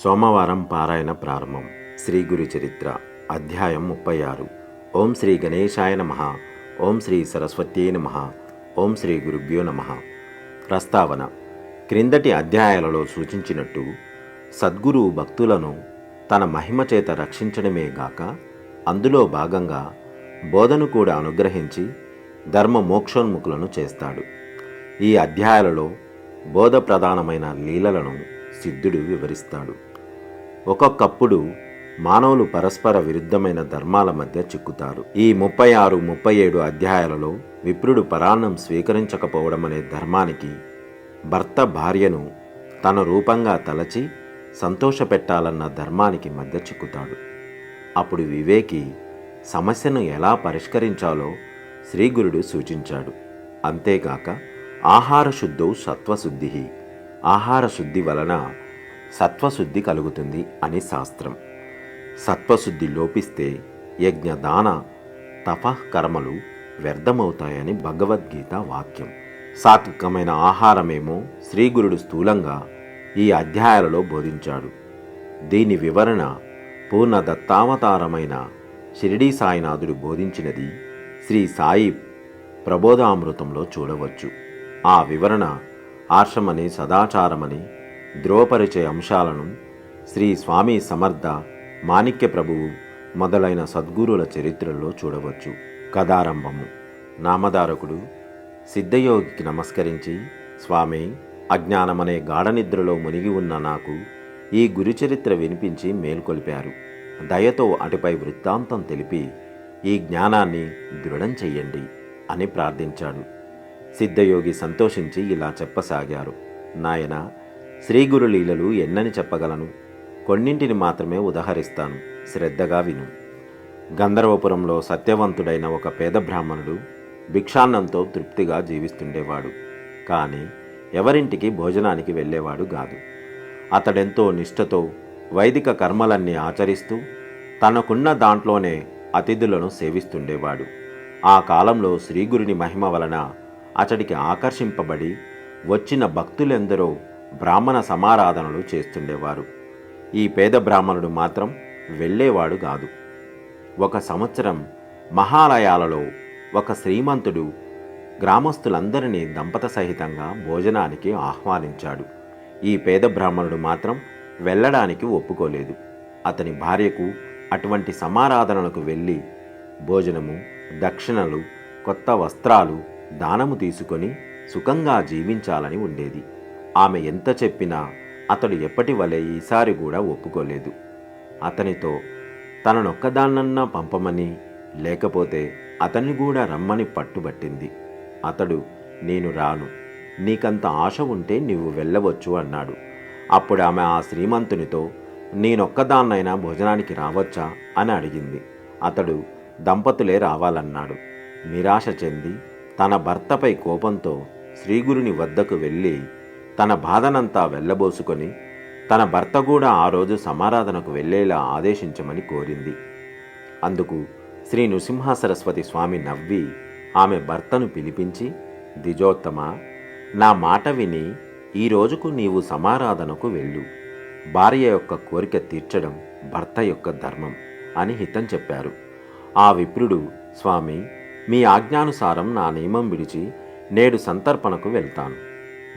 సోమవారం పారాయణ ప్రారంభం. శ్రీ గురు చరిత్ర అధ్యాయం 36. ఓం శ్రీ గణేశాయ నమః. ఓం శ్రీ సరస్వత్యై నమః. ఓం శ్రీ గురుభ్యో నమః. ప్రస్తావన: క్రిందటి అధ్యాయాలలో సూచించినట్టు సద్గురువు భక్తులను తన మహిమ చేత రక్షించడమే గాక అందులో భాగంగా బోధను కూడా అనుగ్రహించి ధర్మ మోక్షోన్ముఖులను చేస్తాడు. ఈ అధ్యాయాలలో బోధ ప్రధానమైన లీలలను సిద్ధుడు వివరిస్తాడు. ఒక్కొక్కప్పుడు మానవులు పరస్పర విరుద్ధమైన ధర్మాల మధ్య చిక్కుతారు. ఈ 36, 37 అధ్యాయాలలో విప్రుడు పరాన్నం స్వీకరించకపోవడం అనే ధర్మానికి, భర్త భార్యను తన రూపంగా తలచి సంతోషపెట్టాలన్న ధర్మానికి మధ్య చిక్కుతాడు. అప్పుడు వివేకి సమస్యను ఎలా పరిష్కరించాలో శ్రీగురుడు సూచించాడు. అంతేగాక ఆహార శుద్ధౌ సత్వశుద్ధి, ఆహార శుద్ధి వలన సత్వశుద్ధి కలుగుతుంది అని శాస్త్రం. సత్వశుద్ధి లోపిస్తే యజ్ఞదాన తపఃకర్మలు వ్యర్థమవుతాయని భగవద్గీత వాక్యం. సాత్వికమైన ఆహారమేమో శ్రీగురుడు స్థూలంగా ఈ అధ్యాయాలలో బోధించాడు. దీని వివరణ పూర్ణ దత్తావతారమైన షిరిడీ సాయినాథుడు బోధించినది శ్రీ సాయి ప్రబోధామృతంలో చూడవచ్చు. ఆ వివరణ ఆర్షమని, సదాచారమని ధ్రువపరిచే అంశాలను శ్రీ స్వామి సమర్థ, మాణిక్య ప్రభువు మొదలైన సద్గురుల చరిత్రల్లో చూడవచ్చు. కథారంభము. నామధారకుడు సిద్ధయోగికి నమస్కరించి, స్వామి, అజ్ఞానమనే గాఢనిద్రలో మునిగి ఉన్న నాకు ఈ గురుచరిత్ర వినిపించి మేల్కొల్పారు. దయతో అటుపై వృత్తాంతం తెలిపి ఈ జ్ఞానాన్ని దృఢం చెయ్యండి అని ప్రార్థించాడు. సిద్ధయోగి సంతోషించి ఇలా చెప్పసాగారు. నాయన, శ్రీగురు లీలలు ఎన్నని చెప్పగలను. కొన్నింటిని మాత్రమే ఉదహరిస్తాను, శ్రద్ధగా విను. గంధర్వపురంలో సత్యవంతుడైన ఒక పేద బ్రాహ్మణుడు భిక్షాన్నంతో తృప్తిగా జీవిస్తుండేవాడు. కానీ ఎవరింటికి భోజనానికి వెళ్ళేవాడు కాదు. అతడెంతో నిష్ఠతో వైదిక కర్మలన్నీ ఆచరిస్తూ తనకున్న దాంట్లోనే అతిథులను సేవిస్తుండేవాడు. ఆ కాలంలో శ్రీగురుని మహిమ వలన అతడికి ఆకర్షింపబడి వచ్చిన భక్తులెందరో బ్రాహ్మణ సమారాధనలు చేస్తుండేవారు. ఈ పేద బ్రాహ్మణుడు మాత్రం వెళ్ళేవాడు కాదు. ఒక సంవత్సరం మహాలయాలలో ఒక శ్రీమంతుడు గ్రామస్తులందరినీ దంపత సహితంగా భోజనానికి ఆహ్వానించాడు. ఈ పేద బ్రాహ్మణుడు మాత్రం వెళ్ళడానికి ఒప్పుకోలేదు. అతని భార్యకు అటువంటి సమారాధనలకు వెళ్ళి భోజనము, దక్షిణలు, కొత్త వస్త్రాలు దానము తీసుకొని సుఖంగా జీవించాలని ఉండేది. ఆమె ఎంత చెప్పినా అతడు ఎప్పటి వలె ఈసారి కూడా ఒప్పుకోలేదు. అతనితో తననొక్కదాన్నన్నా పంపమని, లేకపోతే అతన్ని కూడా రమ్మని పట్టుబట్టింది. అతడు, నేను రాను, నీకంత ఆశ ఉంటే నీవు వెళ్ళవచ్చు అన్నాడు. అప్పుడు ఆమె ఆ శ్రీమంతునితో, నేనొక్కదాన్నైనా భోజనానికి రావచ్చా అని అడిగింది. అతడు దంపతులే రావాలన్నాడు. నిరాశ చెంది తన భర్తపై కోపంతో శ్రీగురుని వద్దకు వెళ్ళి తన బాధనంతా వెళ్ళబోసుకొని తన భర్త కూడా ఆ రోజు సమారాధనకు వెళ్ళేలా ఆదేశించమని కోరింది. అందుకు శ్రీ నృసింహ సరస్వతి స్వామి నవ్వి ఆమె భర్తను పిలిపించి, ద్విజోత్తమ, నా మాట విని ఈ రోజుకు నీవు సమారాధనకు వెళ్ళు. భార్య యొక్క కోరిక తీర్చడం భర్త యొక్క ధర్మం అని హితం చెప్పారు. ఆ విప్రుడు, స్వామి, మీ ఆజ్ఞానుసారం నా నియమం విడిచి నేడు సంతర్పణకు వెళ్తాను.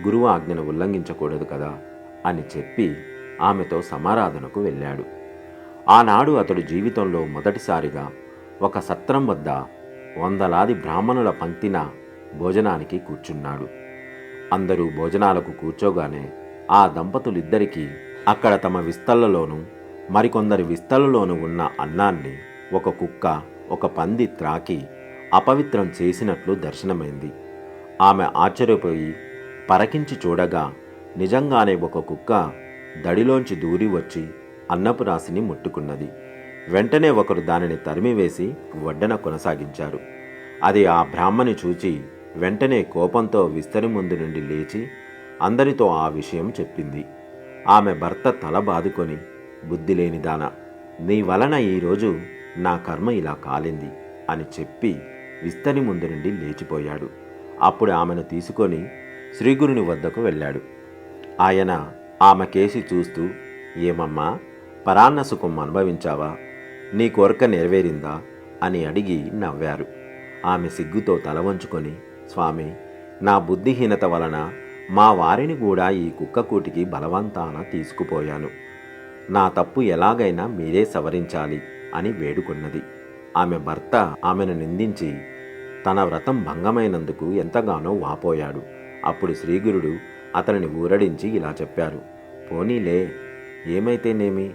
గురువు ఆజ్ఞను ఉల్లంఘించకూడదు కదా అని చెప్పి ఆమెతో సమారాధనకు వెళ్ళాడు. ఆనాడు అతడు జీవితంలో మొదటిసారిగా ఒక సత్రం వద్ద వందలాది బ్రాహ్మణుల పంక్తిన భోజనానికి కూర్చున్నాడు. అందరూ భోజనాలకు కూర్చోగానే ఆ దంపతులిద్దరికీ అక్కడ తమ విస్తళ్లలోనూ మరికొందరి విస్తళ్లలోనూ ఉన్న అన్నాన్ని ఒక కుక్క, ఒక పంది త్రాకి అపవిత్రం చేసినట్లు దర్శనమైంది. ఆమె ఆశ్చర్యపోయి పరకించి చూడగా నిజంగానే ఒక కుక్క దడిలోంచి దూరి వచ్చి అన్నపు రాశిని ముట్టుకున్నది. వెంటనే ఒకరు దానిని తరిమివేసి వడ్డన కొనసాగించారు. అది ఆ బ్రాహ్మణి చూచి వెంటనే కోపంతో విస్తరి ముందు నుండి లేచి అందరితో ఆ విషయం చెప్పింది. ఆమె భర్త తల బాదుకొని, బుద్ధి లేనిదానా, నీ వలన ఈరోజు నా కర్మ ఇలా కాలింది అని చెప్పి విస్తరి ముందు నుండి లేచిపోయాడు. అప్పుడు ఆమెను తీసుకొని శ్రీగురుని వద్దకు వెళ్ళాడు. ఆయన ఆమె కేసి చూస్తూ, ఏమమ్మా, పరాన్న సుఖం అనుభవించావా? నీ కోరిక నెరవేరిందా అని అడిగి నవ్వారు. ఆమె సిగ్గుతో తల వంచుకొని, స్వామి, నా బుద్ధిహీనత వలన మా వారిని కూడా ఈ కుక్కకూటికి బలవంతాన తీసుకుపోయాను. నా తప్పు ఎలాగైనా మీరే సవరించాలి అని వేడుకున్నది. ఆమె భర్త ఆమెను నిందించి తన వ్రతం భంగమైనందుకు ఎంతగానో వాపోయాడు. అప్పుడు శ్రీగురుడు అతనిని ఊరడించి ఇలా చెప్పారు. పోనీలే, ఏమైతేనేమి,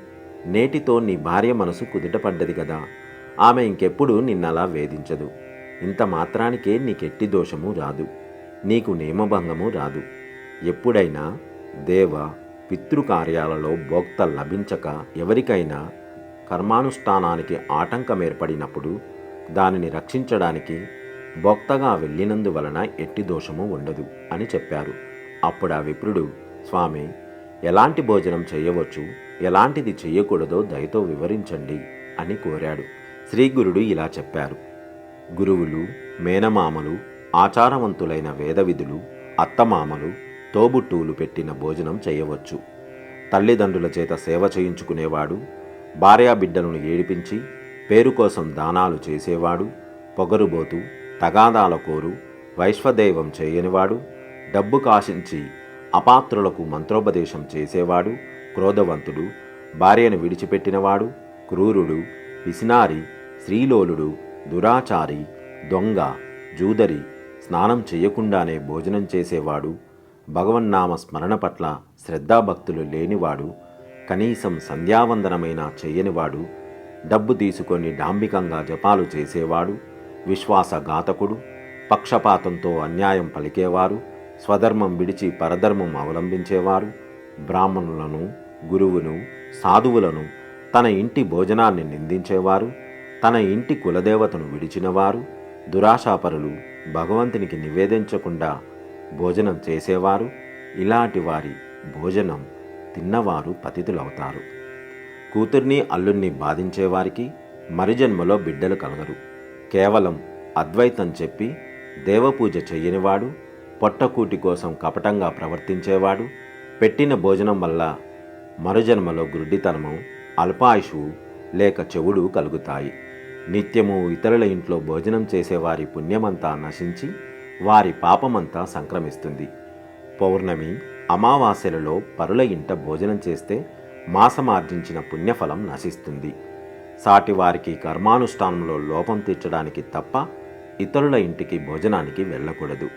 నేటితో నీ భార్య మనసు కుదుటపడ్డది కదా. ఆమె ఇంకెప్పుడు నిన్నలా వేధించదు. ఇంత మాత్రానికే నీకెట్టి దోషము రాదు, నీకు నియమభంగము రాదు. ఎప్పుడైనా దేవ పితృకార్యాలలో భోక్త లభించక ఎవరికైనా కర్మానుష్ఠానానికి ఆటంకం ఏర్పడినప్పుడు దానిని రక్షించడానికి భోక్తగా వెళ్ళినందువలన ఎట్టి దోషము ఉండదు అని చెప్పారు. అప్పుడు ఆ విప్రుడు, స్వామి, ఎలాంటి భోజనం చేయవచ్చు, ఎలాంటిది చెయ్యకూడదో దయతో వివరించండి అని కోరాడు. శ్రీగురుడు ఇలా చెప్పారు. గురువులు, మేనమామలు, ఆచారవంతులైన వేదవిధులు, అత్తమామలు, తోబుట్టువులు పెట్టిన భోజనం చేయవచ్చు. తల్లిదండ్రుల చేత సేవ చేయించుకునేవాడు, భార్యాబిడ్డలను ఏడిపించి పేరు కోసం దానాలు చేసేవాడు, పొగరుబోతు, తగాదాల కోరు, వైశ్వదైవం చేయనివాడు, డబ్బు కాశించి అపాత్రులకు మంత్రోపదేశం చేసేవాడు, క్రోధవంతుడు, భార్యను విడిచిపెట్టినవాడు, క్రూరుడు, పిసినారి, శ్రీలోలుడు, దురాచారి, దొంగ, జూదరి, స్నానం చేయకుండానే భోజనం చేసేవాడు, భగవన్నామ స్మరణ పట్ల శ్రద్ధాభక్తులు లేనివాడు, కనీసం సంధ్యావందనమైనా చెయ్యనివాడు, డబ్బు తీసుకొని డాంబికంగా జపాలు చేసేవాడు, విశ్వాసఘాతకుడు, పక్షపాతంతో అన్యాయం పలికేవారు, స్వధర్మం విడిచి పరధర్మం అవలంబించేవారు, బ్రాహ్మణులను, గురువును, సాధువులను, తన ఇంటి భోజనాన్ని నిందించేవారు, తన ఇంటి కులదేవతను విడిచినవారు, దురాశాపరులు, భగవంతునికి నివేదించకుండా భోజనం చేసేవారు, ఇలాంటి వారి భోజనం తిన్నవారు పతితులవుతారు. కూతుర్ని అల్లుణ్ణి బాధించేవారికి మరుజన్మలో బిడ్డలు కలగరు. కేవలం అద్వైతం చెప్పి దేవపూజ చెయ్యనివాడు, పొట్టకూటి కోసం కపటంగా ప్రవర్తించేవాడు, పెట్టిన భోజనం వల్ల మరుజన్మలో గుడ్డితనము, అల్పాయుషువు లేక చెవుడు కలుగుతాయి. నిత్యము ఇతరుల ఇంట్లో భోజనం చేసేవారి పుణ్యమంతా నశించి వారి పాపమంతా సంక్రమిస్తుంది. పౌర్ణమి, అమావాస్యలలో పరుల ఇంట భోజనం చేస్తే మాసమార్జించిన పుణ్యఫలం నశిస్తుంది. సాటివారికి కర్మానుష్ఠానంలో లోపం తీర్చడానికి తప్ప ఇతరుల ఇంటికి భోజనానికి వెళ్ళకూడదు.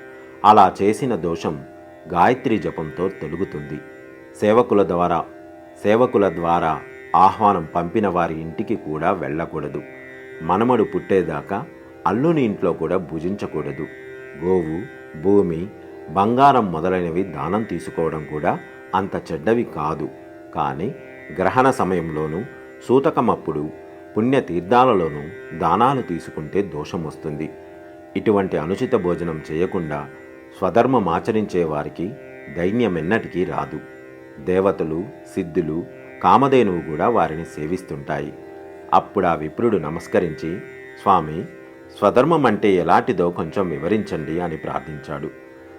అలా చేసిన దోషం గాయత్రి జపంతో తొలుగుతుంది. సేవకుల ద్వారా ఆహ్వానం పంపిన వారి ఇంటికి కూడా వెళ్ళకూడదు. మనమడు పుట్టేదాకా అల్లుని ఇంట్లో కూడా భుజించకూడదు. గోవు, భూమి, బంగారం మొదలైనవి దానం తీసుకోవడం కూడా అంత చెడ్డవి కాదు. కానీ గ్రహణ సమయంలోనూ సూతకమప్పుడు పుణ్యతీర్థాలలోనూ దానాలు తీసుకుంటే దోషం వస్తుంది. ఇటువంటి అనుచిత భోజనం చేయకుండా స్వధర్మమాచరించే వారికి దైన్యమెన్నటికీ రాదు. దేవతలు, సిద్ధులు, కామధేనువు కూడా వారిని సేవిస్తుంటాయి. అప్పుడు ఆ విప్రుడు నమస్కరించి, స్వామి, స్వధర్మం అంటే ఎలాంటిదో కొంచెం వివరించండి అని ప్రార్థించాడు.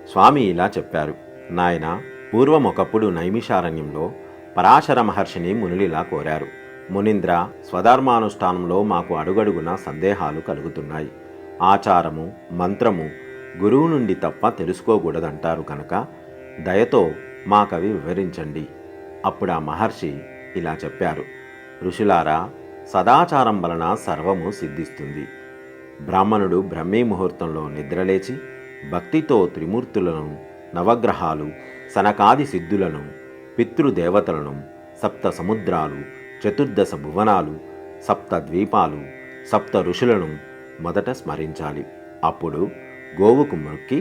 స్వామి ఇలా చెప్పారు. నాయన, పూర్వం ఒకప్పుడు నైమిషారణ్యంలో పరాశర మహర్షిని మునులిలా కోరారు. మునీంద్ర, స్వధర్మానుష్ఠానంలో మాకు అడుగడుగున సందేహాలు కలుగుతున్నాయి. ఆచారము, మంత్రము గురువు నుండి తప్ప తెలుసుకోకూడదంటారు కనుక దయతో మాకవి వివరించండి. అప్పుడు ఆ మహర్షి ఇలా చెప్పారు. ఋషులారా, సదాచారం వలన సర్వము సిద్ధిస్తుంది. బ్రాహ్మణుడు బ్రహ్మీ ముహూర్తంలో నిద్రలేచి భక్తితో త్రిమూర్తులను, నవగ్రహాలు, సనకాది సిద్ధులను, పితృదేవతలను, సప్త సముద్రాలు, 14 భువనాలు, 7 ద్వీపాలు, 7 ఋషులను మొదట స్మరించాలి. అప్పుడు గోవుకు మొక్కి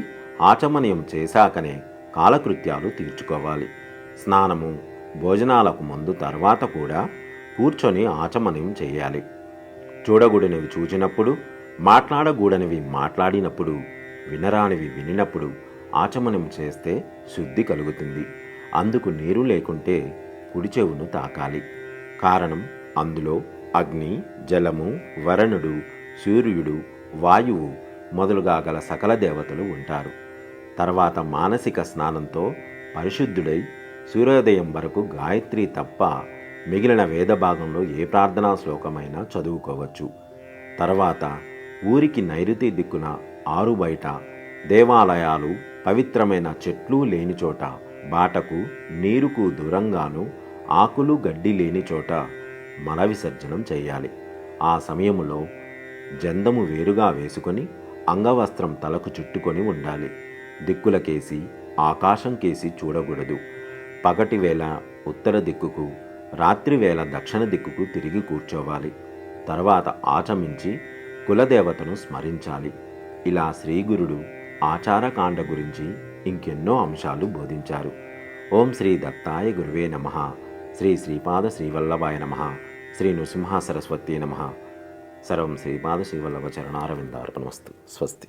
ఆచమనీయం చేశాకనే కాలకృత్యాలు తీర్చుకోవాలి. స్నానము, భోజనాలకు ముందు తర్వాత కూడా కూర్చొని ఆచమనీయం చేయాలి. చూడగూడనివి చూచినప్పుడు, మాట్లాడగూడనివి మాట్లాడినప్పుడు, వినరానివి వినినప్పుడు ఆచమనం చేస్తే శుద్ధి కలుగుతుంది. అందుకు నీరు లేకుంటే కుడి చెవును తాకాలి. కారణం, అందులో అగ్ని, జలము, వరుణుడు, సూర్యుడు, వాయువు మొదలుగా గల సకల దేవతలు ఉంటారు. తర్వాత మానసిక స్నానంతో పరిశుద్ధుడై సూర్యోదయం వరకు గాయత్రి తప్ప మిగిలిన వేద భాగంలో ఏ ప్రార్థనా శ్లోకమైనా చదువుకోవచ్చు. తర్వాత ఊరికి నైరుతి దిక్కున ఆరు బయట దేవాలయాలు, పవిత్రమైన చెట్లు లేని చోట, బాటకు నీరుకు దూరంగాను ఆకులు గడ్డి లేని చోట మల విసర్జనం చేయాలి. ఆ సమయంలో జందము వేరుగా వేసుకొని అంగవస్త్రం తలకు చుట్టుకొని ఉండాలి. దిక్కులకేసి ఆకాశం కేసి చూడకూడదు. పగటి వేళ ఉత్తర దిక్కుకు, రాత్రి వేళ దక్షిణ దిక్కుకు తిరిగి కూర్చోవాలి. తర్వాత ఆచమించి కులదేవతను స్మరించాలి. ఇలా శ్రీగురుడు ఆచారకాండ గురించి ఇంకెన్నో అంశాలు బోధించారు. ఓం శ్రీ దత్తాయ గురువే నమః. శ్రీ శ్రీపాద శ్రీవల్లభాయ నమః. శ్రీ నృసింహ సరస్వతీ నమః. సర్వం శ్రీపాద శ్రీవల్లభ చరణారవిందార్పణమస్తు. స్వస్తి.